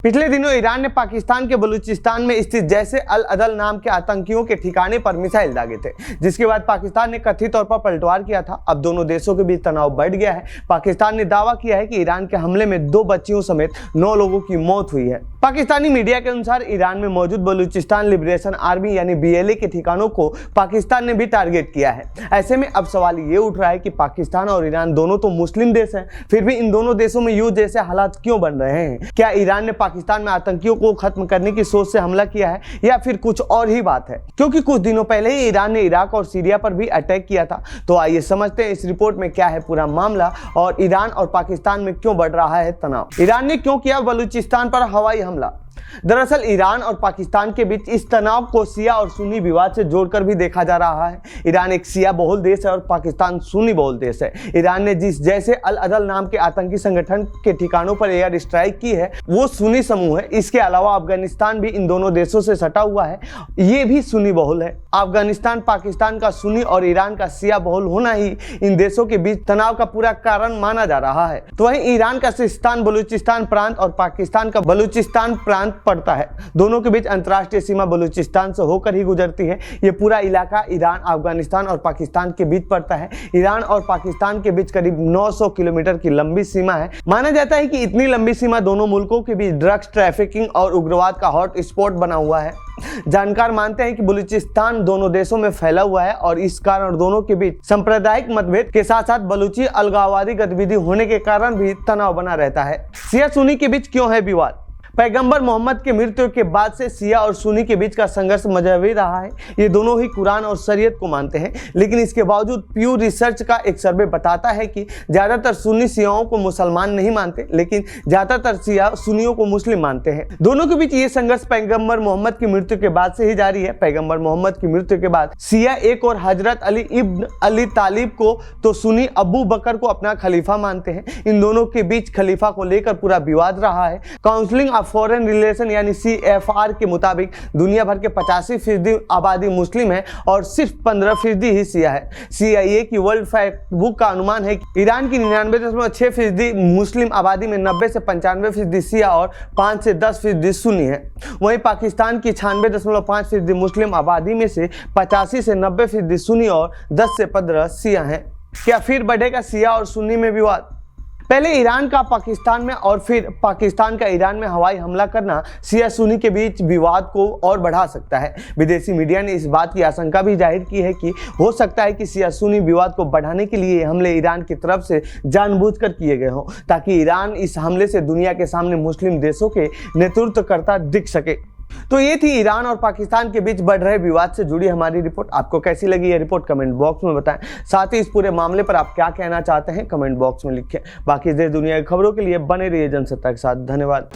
पिछले दिनों ईरान ने पाकिस्तान के बलूचिस्तान में स्थित जैसे अल अदल नाम के आतंकियों के ठिकाने पर मिसाइल दागे थे, जिसके बाद पाकिस्तान ने कथित तौर पर पलटवार किया था। अब दोनों देशों के बीच तनाव बढ़ गया है। पाकिस्तान ने दावा किया है कि ईरान के हमले में 2 बच्चियों समेत 9 लोगों की मौत हुई है। पाकिस्तानी मीडिया के अनुसार ईरान में मौजूद बलूचिस्तान लिबरेशन आर्मी यानी BLA के ठिकानों को पाकिस्तान ने भी टारगेट किया है। ऐसे में अब सवाल ये उठ रहा है कि पाकिस्तान और ईरान दोनों तो मुस्लिम देश हैं, फिर भी इन दोनों देशों में युद्ध जैसे हालात क्यों बन रहे हैं? क्या ईरान ने पाकिस्तान में आतंकियों को खत्म करने की सोच से हमला किया है या फिर कुछ और ही बात है? क्योंकि कुछ दिनों पहले ही ईरान ने इराक और सीरिया पर भी अटैक किया था। तो आइए समझते हैं इस रिपोर्ट में क्या है पूरा मामला और ईरान और पाकिस्तान में क्यों बढ़ रहा है तनाव। ईरान ने क्यों किया बलूचिस्तान पर हवाई हमला? दरअसल ईरान और पाकिस्तान के बीच इस तनाव को शिया और सुन्नी विवाद से जोड़कर भी देखा जा रहा है। ईरान एक शिया बहुल देश है और पाकिस्तान सुन्नी बहुल देश है। ईरान ने जिस जैसे अल अदल नाम के आतंकी संगठन के ठिकानों पर एयर स्ट्राइक की है वो सुन्नी समूह है। इसके अलावा अफगानिस्तान भी इन दोनों देशों से सटा हुआ है, ये भी सुन्नी बहुल है। अफगानिस्तान पाकिस्तान का सुन्नी और ईरान का शिया बहुल होना ही इन देशों के बीच तनाव का पूरा कारण माना जा रहा है। तो वहीं ईरान का सिस्तान बलूचिस्तान प्रांत और पाकिस्तान का बलूचिस्तान प्रांत पड़ता है। दोनों के बीच अंतर्राष्ट्रीय सीमा बलूचिस्तान से होकर ही गुजरती है। ये पूरा इलाका ईरान, अफगानिस्तान और पाकिस्तान के बीच पड़ता है। ईरान और पाकिस्तान के बीच करीब 900 किलोमीटर की लंबी सीमा है। माना जाता है कि इतनी लंबी सीमा दोनों मुल्कों के बीच ड्रग्स ट्रैफिकिंग और उग्रवाद का हॉट स्पॉट बना हुआ है। जानकार मानते हैं कि बलूचिस्तान दोनों देशों में फैला हुआ है और इस कारण दोनों के बीच सांप्रदायिक मतभेद के साथ साथ बलूची अलगाववादी गतिविधि होने के कारण भी तनाव बना रहता है। शिया सुन्नी के बीच क्यों है विवाद? पैगंबर मोहम्मद के मृत्यु के बाद से शिया और सुन्नी के बीच का संघर्ष मजहबी रहा है। ये दोनों ही कुरान और शरीयत को मानते हैं, लेकिन इसके बावजूद प्यू रिसर्च का एक सर्वे बताता है कि ज्यादातर सुन्नी शियाओं को मुसलमान नहीं मानते, लेकिन ज्यादातर शिया सुन्नियों को मुस्लिम मानते हैं। दोनों के बीच ये संघर्ष पैगंबर मोहम्मद की मृत्यु के बाद से ही जारी है। पैगंबर मोहम्मद की मृत्यु के बाद शिया एक और हजरत अली इब्न अली तालिब को तो सुन्नी अबू बकर को अपना खलीफा मानते हैं। इन दोनों के बीच खलीफा को लेकर पूरा विवाद रहा है। काउंसिलिंग फॉरेन रिलेशन यानी CFR के मुताबिक दुनिया भर के 85% आबादी मुस्लिम है और सिर्फ 15% ही शिया है। CIA की वर्ल्ड फैक्ट बुक का अनुमान है कि ईरान की 99.6% मुस्लिम आबादी में 90 से 95% शिया और 5 से 10% सुन्नी है। वहीं पाकिस्तान की 96.5% मुस्लिम आबादी में से 85 से 90% सुन्नी और 10 से 15 शिया हैं। क्या फिर बढ़ेगा शिया और सुन्नी में विवाद? पहले ईरान का पाकिस्तान में और फिर पाकिस्तान का ईरान में हवाई हमला करना शिया सुन्नी के बीच विवाद को और बढ़ा सकता है। विदेशी मीडिया ने इस बात की आशंका भी जाहिर की है कि हो सकता है कि शिया सुन्नी विवाद को बढ़ाने के लिए हमले ईरान की तरफ से जानबूझकर किए गए हों, ताकि ईरान इस हमले से दुनिया के सामने मुस्लिम देशों के नेतृत्वकर्ता दिख सके। तो ये थी ईरान और पाकिस्तान के बीच बढ़ रहे विवाद से जुड़ी हमारी रिपोर्ट। आपको कैसी लगी ये रिपोर्ट कमेंट बॉक्स में बताएं। साथ ही इस पूरे मामले पर आप क्या कहना चाहते हैं कमेंट बॉक्स में लिखें। बाकी देश दुनिया की खबरों के लिए बने रहिए जनसत्ता के साथ। धन्यवाद।